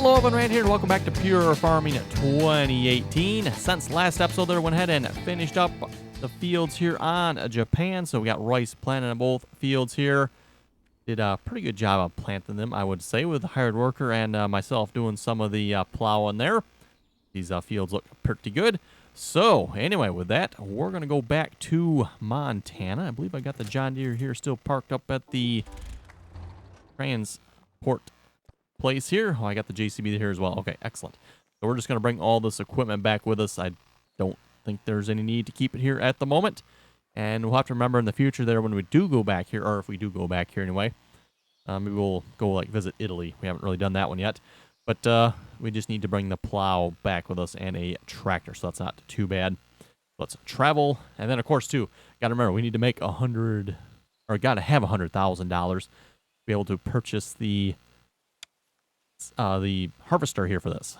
Hello, everyone, Rand here, and welcome back to Pure Farming 2018. Since last episode there, went ahead and finished up the fields here on Japan. So we got rice planted on both fields here. Did a pretty good job of planting them, I would say, with a hired worker and myself doing some of the plowing there. These fields look pretty good. So anyway, with that, we're going to go back to Montana. I believe I got the John Deere here still parked up at the transport place here. Oh, I got the JCB here as well. Okay, excellent. So we're just going to bring all this equipment back with us. I don't think there's any need to keep it here at the moment. And we'll have to remember in the future there when we do go back here, or if we do go back here anyway, maybe we'll go like visit Italy. We haven't really done that one yet. But we just need to bring the plow back with us and a tractor, so that's not too bad. Let's travel. And then, of course, too, got to remember, we need to make got to have $100,000 to be able to purchase the harvester here for this.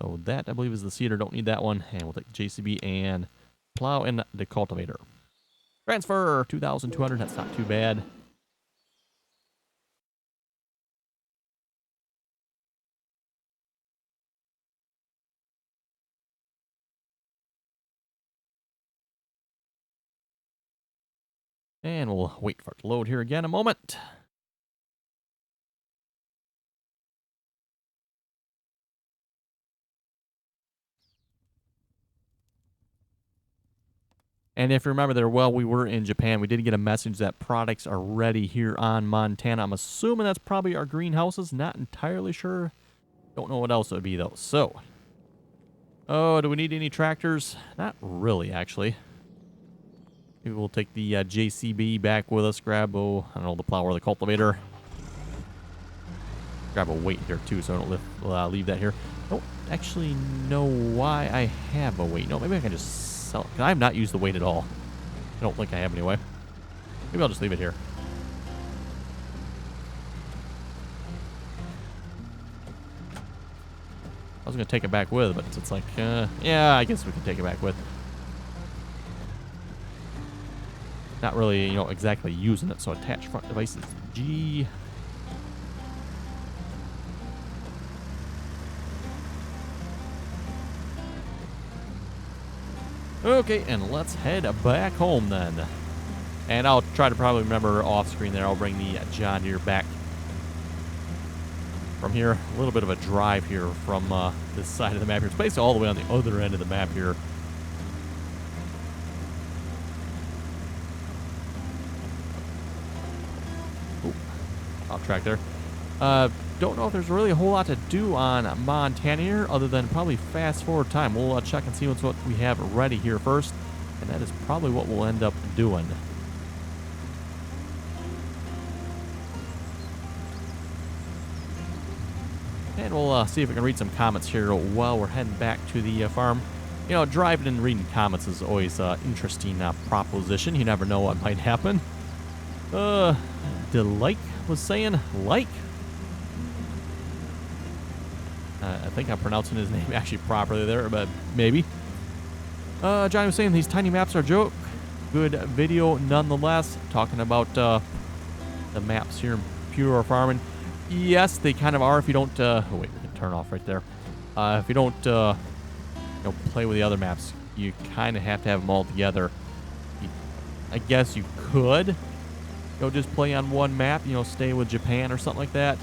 So that, I believe, is the seeder. Don't need that one. And we'll take the JCB and plow and the cultivator. Transfer, 2,200. That's not too bad. And we'll wait for it to load here again a moment. And if you remember there, well, we were in Japan. We did get a message that products are ready here on Montana. I'm assuming that's probably our greenhouses. Not entirely sure. Don't know what else it would be, though. So, oh, do we need any tractors? Not really, actually. Maybe we'll take the JCB back with us. Grab, I don't know, the plow or the cultivator. Grab a weight here, too, so I don't leave that here. Don't actually know why I have a weight. No, maybe I can just sell it. I have not used the weight at all. I don't think I have anyway. Maybe I'll just leave it here. I was going to take it back with, but it's like, yeah, I guess we can take it back with. Not really, exactly using it. So attach front devices, G. Okay, and let's head back home then. And I'll try to probably remember off screen there. I'll bring the John Deere back from here. A little bit of a drive here from this side of the map here. It's basically all the way on the other end of the map here. Off track there. Don't know if there's really a whole lot to do on Montana here other than probably fast forward time. We'll check and see what we have ready here first, and that is probably what we'll end up doing. And we'll see if we can read some comments here while we're heading back to the farm. Driving and reading comments is always an interesting proposition. You never know what might happen. Delike was saying, like. I think I'm pronouncing his name actually properly there, but maybe. Johnny was saying these tiny maps are a joke. Good video nonetheless. Talking about the maps here in Pure Farming. Yes, they kind of are if you don't... oh, wait, we can turn off right there. If you don't play with the other maps, you kind of have to have them all together. I guess you could just play on one map, stay with Japan or something like that.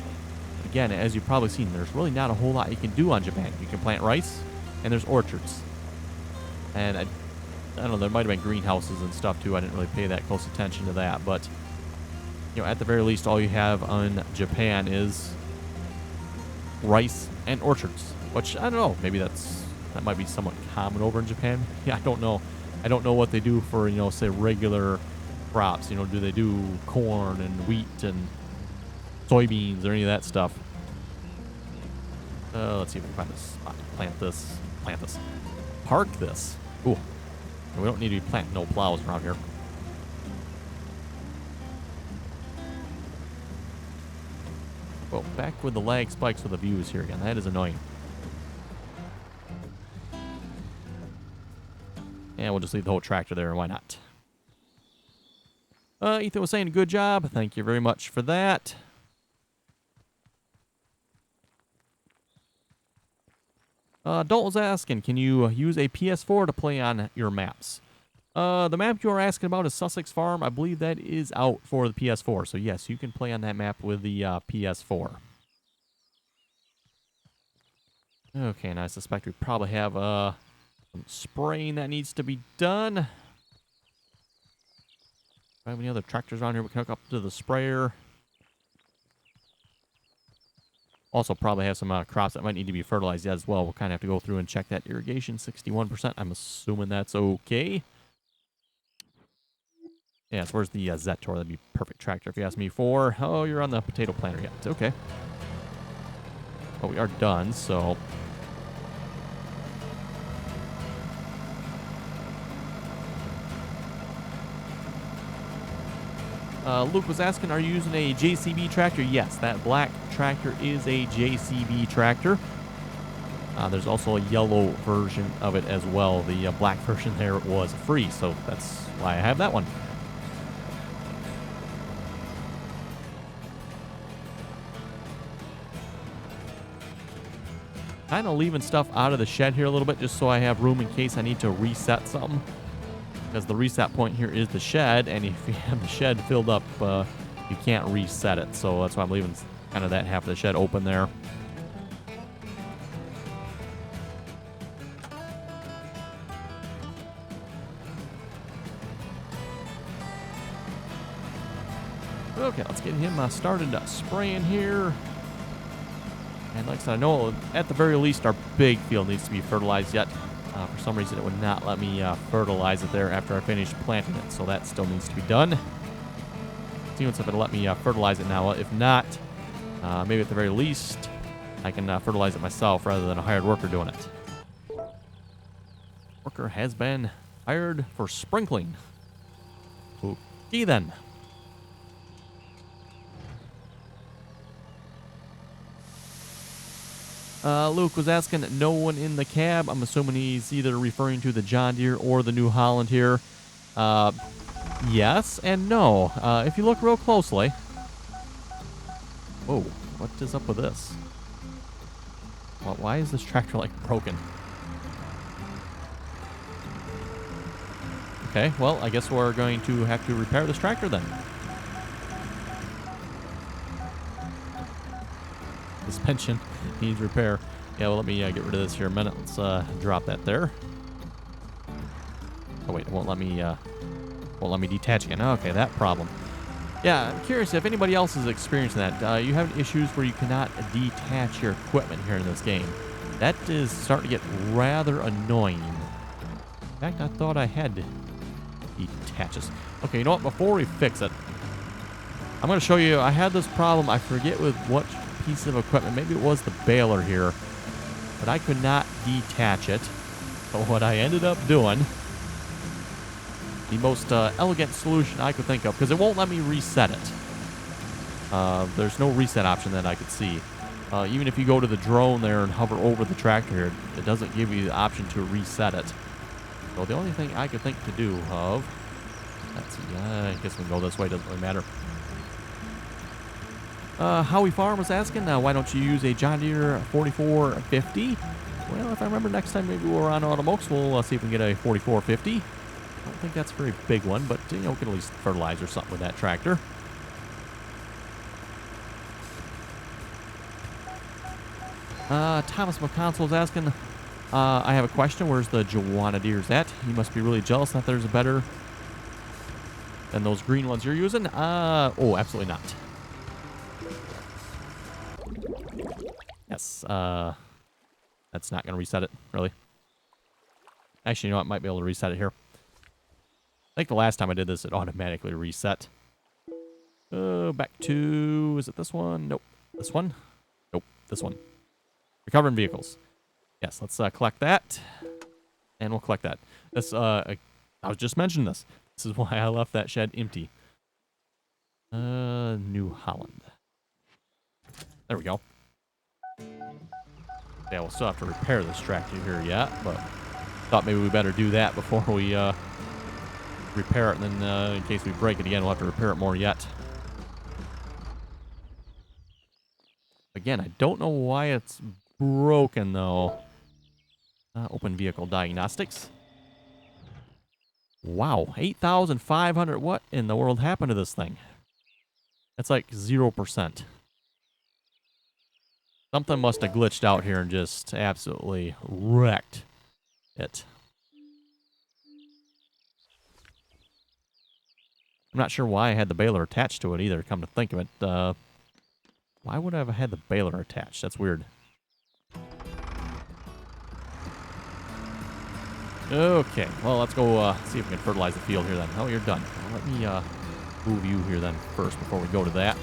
Again, as you've probably seen, there's really not a whole lot you can do on Japan. You can plant rice, and there's orchards. And I don't know, there might have been greenhouses and stuff too. I didn't really pay that close attention to that. But, at the very least, all you have on Japan is rice and orchards. Which, I don't know, maybe that might be somewhat common over in Japan. Yeah, I don't know. I don't know what they do for, say, regular crops. Do they do corn and wheat and soybeans or any of that stuff? Let's see if we can find a spot to plant this. Park this. Ooh. We don't need to be planting no plows around here. Well, back with the lag spikes with the views here again. That is annoying. And we'll just leave the whole tractor there. Why not? Ethan was saying, good job. Thank you very much for that. Dalton's asking, can you use a PS4 to play on your maps? The map you are asking about is Sussex Farm. I believe that is out for the PS4. So yes, you can play on that map with the PS4. Okay, and I suspect we probably have some spraying that needs to be done. Do I have any other tractors on here we can hook up to the sprayer? Also probably have some crops that might need to be fertilized as well. We'll kind of have to go through and check that irrigation. 61%. I'm assuming that's okay. Yes, where's the Zetor? That'd be perfect tractor if you ask me for. Oh, you're on the potato planter yet. It's okay. Well, we are done, so... Luke was asking, are you using a JCB tractor? Yes, that black tractor is a JCB tractor. There's also a yellow version of it as well. The black version there was free, so that's why I have that one. Kind of leaving stuff out of the shed here a little bit just so I have room in case I need to reset something. Because the reset point here is the shed, and if you have the shed filled up, you can't reset it. So that's why I'm leaving kind of that half of the shed open there. Okay, let's get him started spraying here. And like I said, I know at the very least our big field needs to be fertilized yet. For some reason, it would not let me fertilize it there after I finished planting it, so that still needs to be done. See if it'll let me fertilize it now. If not, maybe at the very least, I can fertilize it myself rather than a hired worker doing it. Worker has been hired for sprinkling. Okay, then. Luke was asking, no one in the cab. I'm assuming he's either referring to the John Deere or the New Holland here. Yes and no. If you look real closely. Whoa, what is up with this? Why is this tractor, like, broken? Okay, well, I guess we're going to have to repair this tractor then. Suspension needs repair. Yeah, well, let me get rid of this here a minute. Let's drop that there. Oh wait, it won't let me detach again. Okay, that problem. Yeah, I'm curious if anybody else is experiencing that. You have issues where you cannot detach your equipment here in this game. That is starting to get rather annoying. In fact, I thought I had to detach this. Okay, you know what? Before we fix it, I'm going to show you. I had this problem. I forget with what piece of equipment. Maybe it was the baler here, but I could not detach it. But what I ended up doing, the most elegant solution I could think of, because it won't let me reset it. There's no reset option that I could see. Even if you go to the drone there and hover over the tractor here, it doesn't give you the option to reset it. So the only thing I could think to do of, let's see, I guess we can go this way, doesn't really matter. Howie Farm was asking, why don't you use a John Deere 4450? Well, if I remember next time maybe we're on Automokes, we'll see if we can get a 4450. I don't think that's a very big one, but, you know, we can at least fertilize or something with that tractor. Thomas McConsole is asking, I have a question. Where's the Joanna Deeres at? You must be really jealous that there's a better than those green ones you're using. Oh, absolutely not. Yes, that's not going to reset it, really. Actually, you know what? I might be able to reset it here. I think the last time I did this, it automatically reset. Back to... Is it this one? Nope. This one? Nope. This one. Recovering vehicles. Yes, let's collect that. And we'll collect that. This, I was just mentioning this. This is why I left that shed empty. New Holland. There we go. Yeah, we'll still have to repair this tractor here yet, but thought maybe we better do that before we repair it, and then in case we break it again, we'll have to repair it more yet. Again, I don't know why it's broken, though. Open vehicle diagnostics. Wow, 8,500. What in the world happened to this thing? That's like 0%. Something must have glitched out here and just absolutely wrecked it. I'm not sure why I had the baler attached to it either, come to think of it. Why would I have had the baler attached? That's weird. Okay, well, let's go see if we can fertilize the field here then. Oh, you're done. Well, let me move you here then first before we go to that.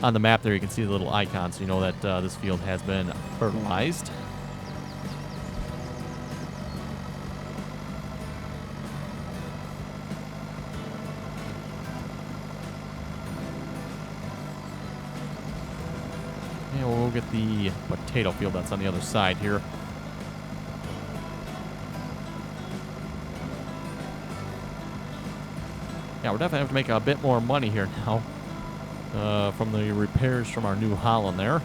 On the map there, you can see the little icon, so you know that this field has been fertilized. And we'll get the potato field that's on the other side here. Yeah, we're definitely going to have to make a bit more money here now. From the repairs from our New Holland there.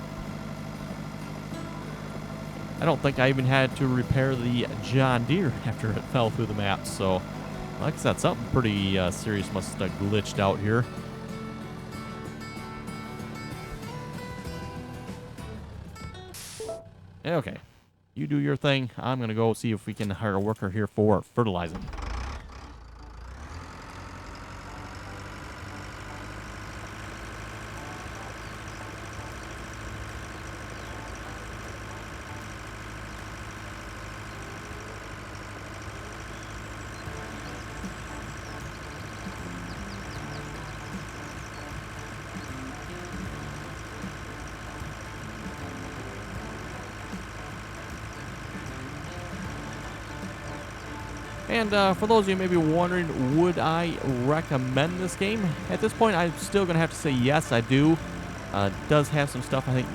I don't think I even had to repair the John Deere after it fell through the map. So, like I said, something pretty serious must have glitched out here. Okay, you do your thing. I'm going to go see if we can hire a worker here for fertilizing. And for those of you maybe wondering, would I recommend this game? At this point, I'm still going to have to say yes, I do. It does have some stuff I think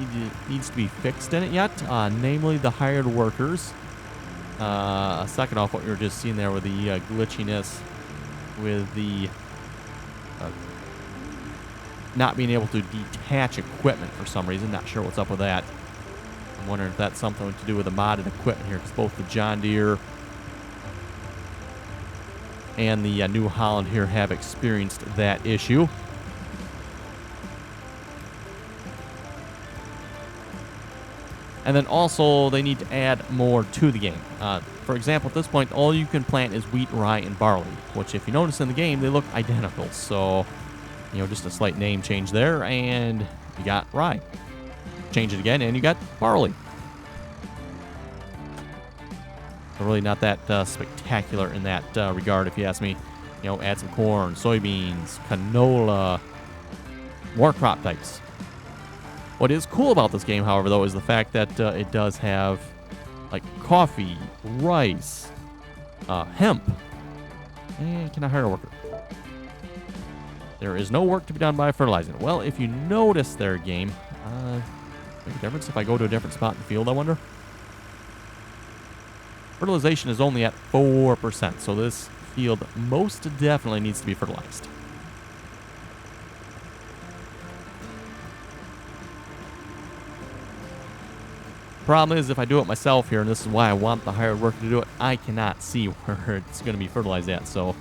needs to be fixed in it yet, namely the hired workers. Second off, what you were just seeing there with the glitchiness with the not being able to detach equipment for some reason. Not sure what's up with that. I'm wondering if that's something to do with the modded equipment here, because both the John Deere and the New Holland here have experienced that issue. And then also, they need to add more to the game. For example, at this point, all you can plant is wheat, rye, and barley, which if you notice in the game, they look identical. So, you know, just a slight name change there, and you got rye. Change it again, and you got barley. Really not that spectacular in that regard, if you ask me. You know, add some corn, soybeans, canola, more crop types. What is cool about this game, however, though, is the fact that it does have, like, coffee, rice, hemp. And can I hire a worker? There is no work to be done by fertilizing. Well, if you notice their game, make a difference if I go to a different spot in the field, I wonder? Fertilization is only at 4%, so this field most definitely needs to be fertilized. Problem is, if I do it myself here, and this is why I want the hired worker to do it, I cannot see where it's going to be fertilized at, so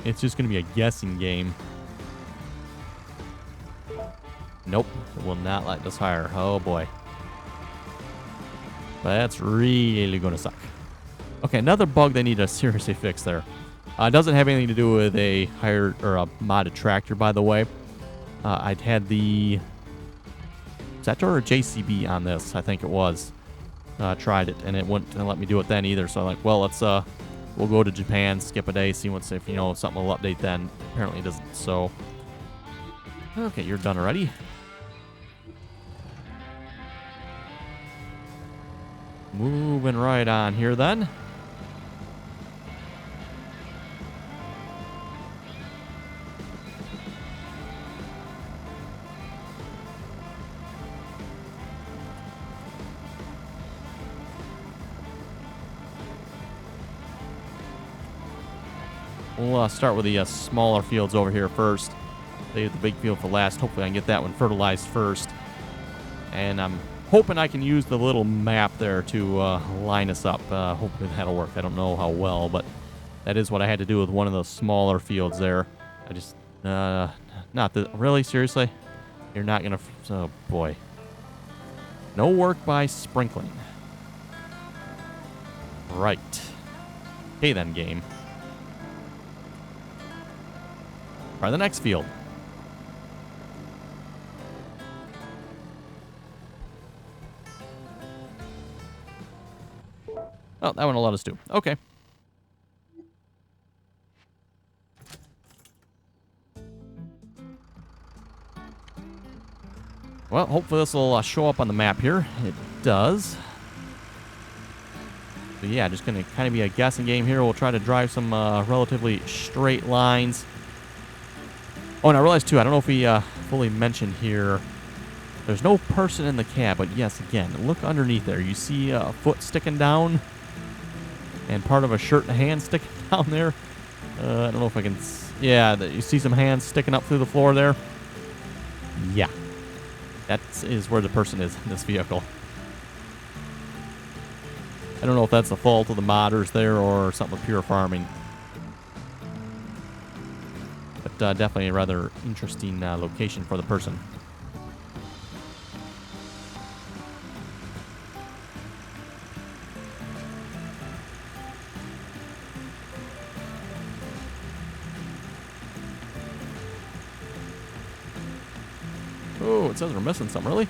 it's just going to be a guessing game. Nope, it will not let us hire. Oh boy. That's really going to suck. Okay, another bug they need to seriously fix there. It doesn't have anything to do with a hired or a modded tractor, by the way. I'd had the Zetor or JCB on this, I think it was. Tried it, and it wouldn't let me do it then either. So I'm like, well, let's we'll go to Japan, skip a day, see what's if something will update then. Apparently it doesn't. So okay, you're done already. Moving right on here then. We'll start with the smaller fields over here first. Save the big field for last. Hopefully I can get that one fertilized first. And I'm hoping I can use the little map there to line us up. Hopefully that'll work. I don't know how well, but that is what I had to do with one of those smaller fields there. I just, not the, really, seriously? You're not going to, oh boy. No work by sprinkling. Right. Okay then, game. Try the next field. Oh, that one will let us do. Okay. Well, hopefully this will show up on the map here. It does. So yeah, just going to kind of be a guessing game here. We'll try to drive some relatively straight lines. Oh, and I realized too, I don't know if we fully mentioned here, there's no person in the cab, but yes, again, look underneath there. You see a foot sticking down and part of a shirt and a hand sticking down there. I don't know if I can, yeah, you see some hands sticking up through the floor there. Yeah, that is where the person is in this vehicle. I don't know if that's the fault of the modders there or something with pure farming. But definitely a rather interesting location for the person. Oh, it says we're missing something, really?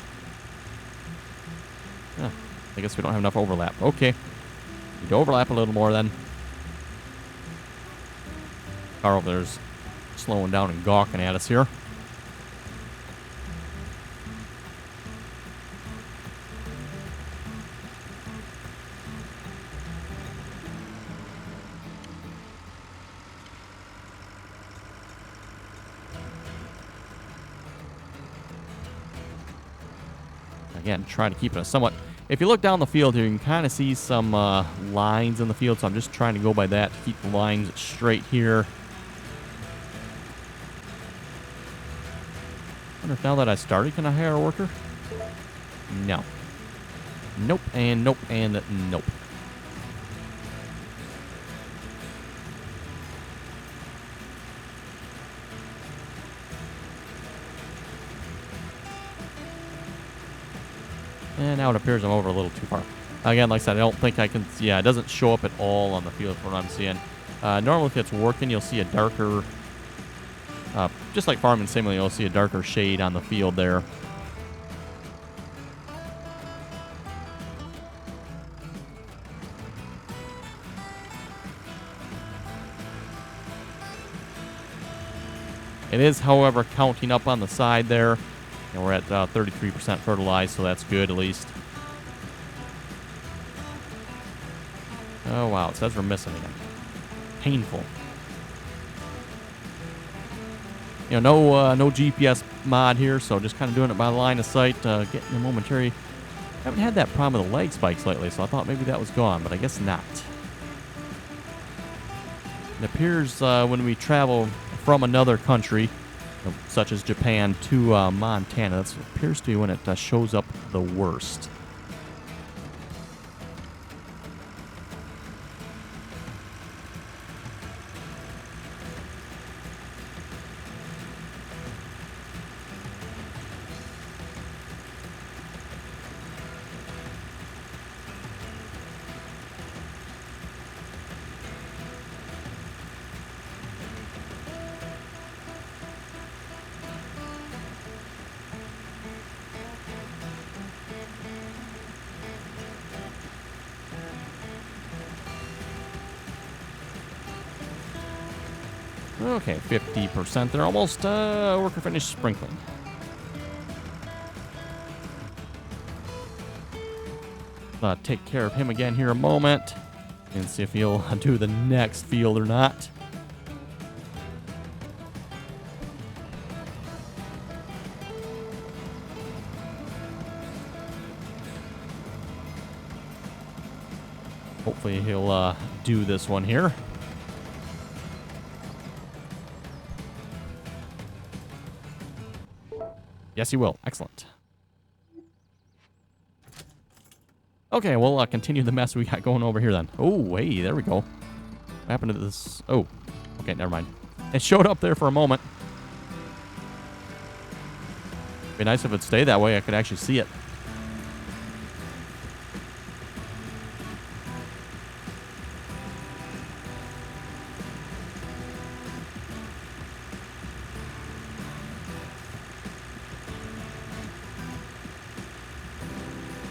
Yeah, I guess we don't have enough overlap. Okay. Need to overlap a little more then. Car over there's slowing down and gawking at us here. Again, trying to keep it a somewhat... If you look down the field here, you can kind of see some lines in the field, so I'm just trying to go by that to keep the lines straight here. I wonder if now that I started, can I hire a worker? No. Nope, and nope, and nope. And now it appears I'm over a little too far. Again, like I said, I don't think I can... Yeah, it doesn't show up at all on the field from what I'm seeing. Normally, if it's working, you'll see a darker... just like Farming Simulator, you'll see a darker shade on the field there. It is, however, counting up on the side there. And we're at 33% fertilized, so that's good at least. Oh, wow. It says we're missing again. Painful. You know, no GPS mod here, so just kind of doing it by line of sight, getting a momentary... I haven't had that problem with the leg spikes lately, so I thought maybe that was gone, but I guess not. It appears when we travel from another country, such as Japan, to Montana, that appears to be when it shows up the worst. Okay, 50%. They're almost worker finished sprinkling. Take care of him again here a moment and see if he'll do the next field or not. Hopefully he'll do this one here. Yes, he will. Excellent. Okay, we'll continue the mess we got going over here then. Oh, hey, there we go. What happened to this? Oh, okay, never mind. It showed up there for a moment. Be nice if it stayed that way. I could actually see it.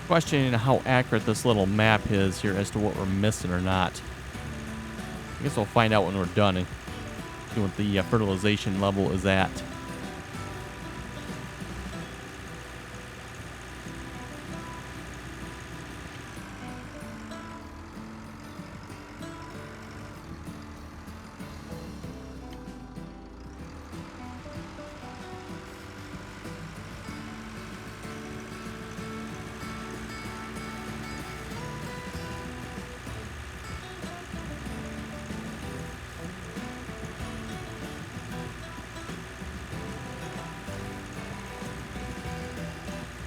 Questioning how accurate this little map is here as to what we're missing or not. I guess we'll find out when we're done and see what the fertilization level is at.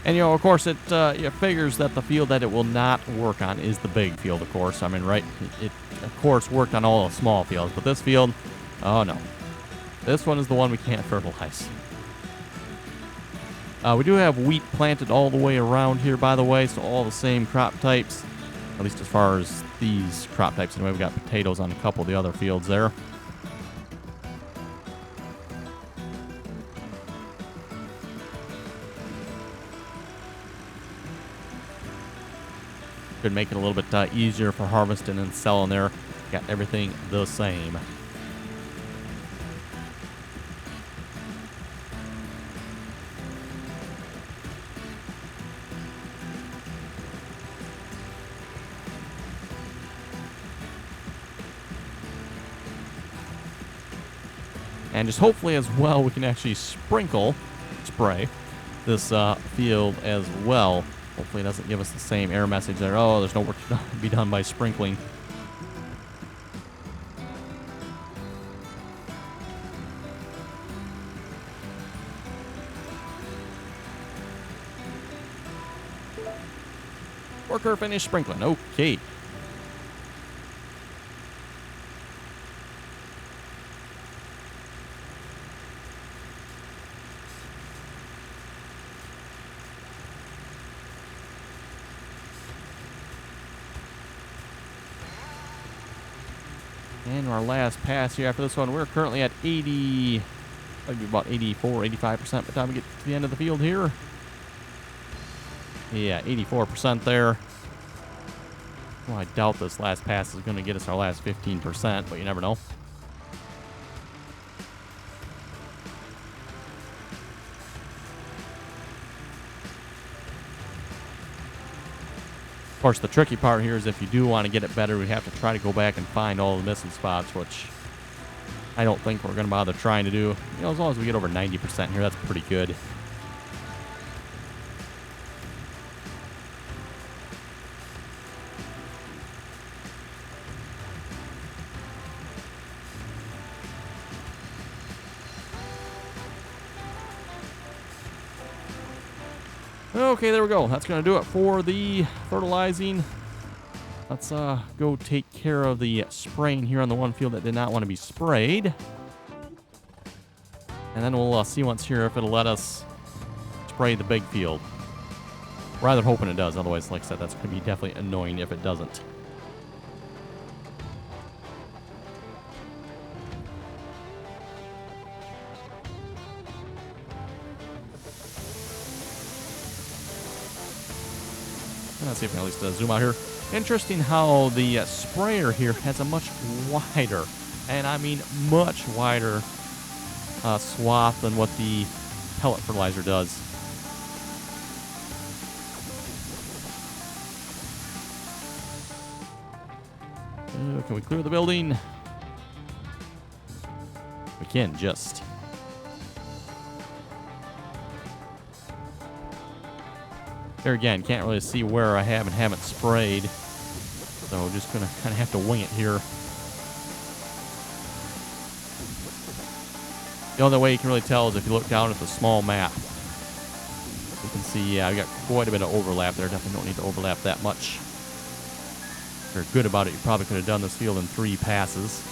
And, you know, of course, it figures that the field that it will not work on is the big field, of course. I mean, right? It of course, worked on all the small fields. But this field, oh, no. This one is the one we can't fertilize. We do have wheat planted all the way around here, by the way. So all the same crop types, at least as far as these crop types. Anyway, we've got potatoes on a couple of the other fields there. Could make it a little bit easier for harvesting and selling there. Got everything the same. And just hopefully as well we can actually spray this field as well. Hopefully it doesn't give us the same error message there. Oh, there's no work to be done by sprinkling. Worker finished sprinkling. Okay. And our last pass here after this one, we're currently at 80, maybe about 84, 85% by the time we get to the end of the field here. Yeah, 84% there. Well, I doubt this last pass is going to get us our last 15%, but you never know. Of course, the tricky part here is if you do want to get it better, we have to try to go back and find all the missing spots, which I don't think we're going to bother trying to do. You know, as long as we get over 90% here, that's pretty good. Okay, there we go. That's going to do it for the fertilizing. Let's go take care of the spraying here on the one field that did not want to be sprayed. And then we'll see once here if it'll let us spray the big field. Rather hoping it does. Otherwise, like I said, that's going to be definitely annoying if it doesn't. Let's see if I can at least zoom out here. Interesting how the sprayer here has a much wider, and I mean much wider swath than what the pellet fertilizer does. Can we clear the building? We can just. There again, can't really see where I have and haven't sprayed. So just going to kind of have to wing it here. The only way you can really tell is if you look down at the small map. You can see, yeah, we got quite a bit of overlap there. Definitely don't need to overlap that much. you're good about it, you probably could have done this field in 3 passes.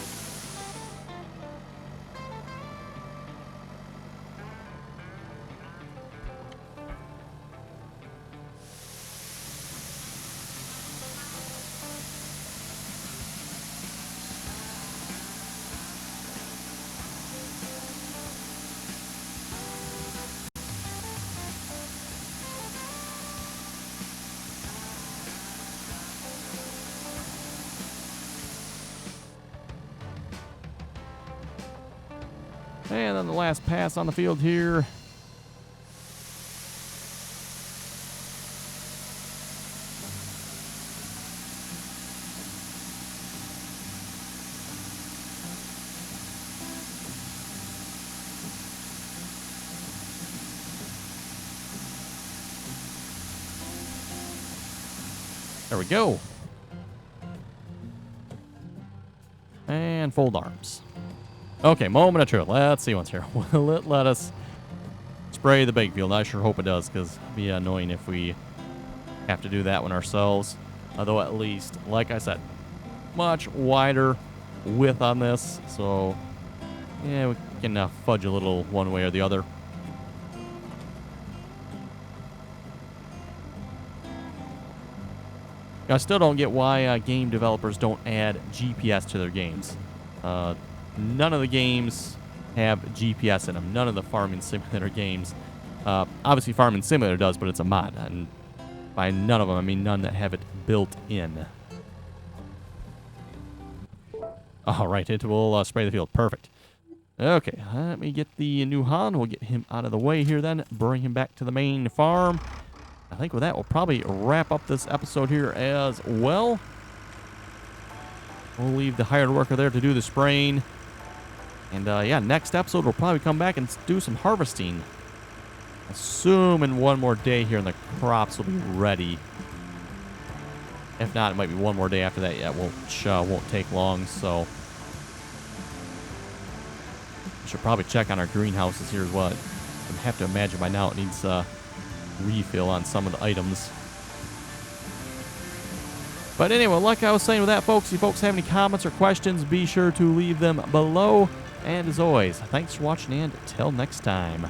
And then the last pass on the field here. There we go. And fold arms. Okay, moment of truth. Let's see what's here. Will it let us spray the big field? I sure hope it does, because it'd be annoying if we have to do that one ourselves. Although at least, like I said, much wider width on this. So, yeah, we can fudge a little one way or the other. I still don't get why game developers don't add GPS to their games. None of the games have GPS in them. None of the Farming Simulator games. Obviously, Farming Simulator does, but it's a mod. And by none of them, I mean none that have it built in. All right, it will spray the field. Perfect. Okay, let me get the new Holland. We'll get him out of the way here then. Bring him back to the main farm. I think with that, we'll probably wrap up this episode here as well. We'll leave the hired worker there to do the spraying. And, yeah, next episode, we'll probably come back and do some harvesting. Assuming one more day here and the crops will be ready. If not, it might be one more day after that. Yeah, won't take long, so... we should probably check on our greenhouses here as well. I have to imagine by now it needs... refill on some of the items. But anyway, like I was saying with that, folks, if you folks have any comments or questions, be sure to leave them below. And as always, thanks for watching, and till next time.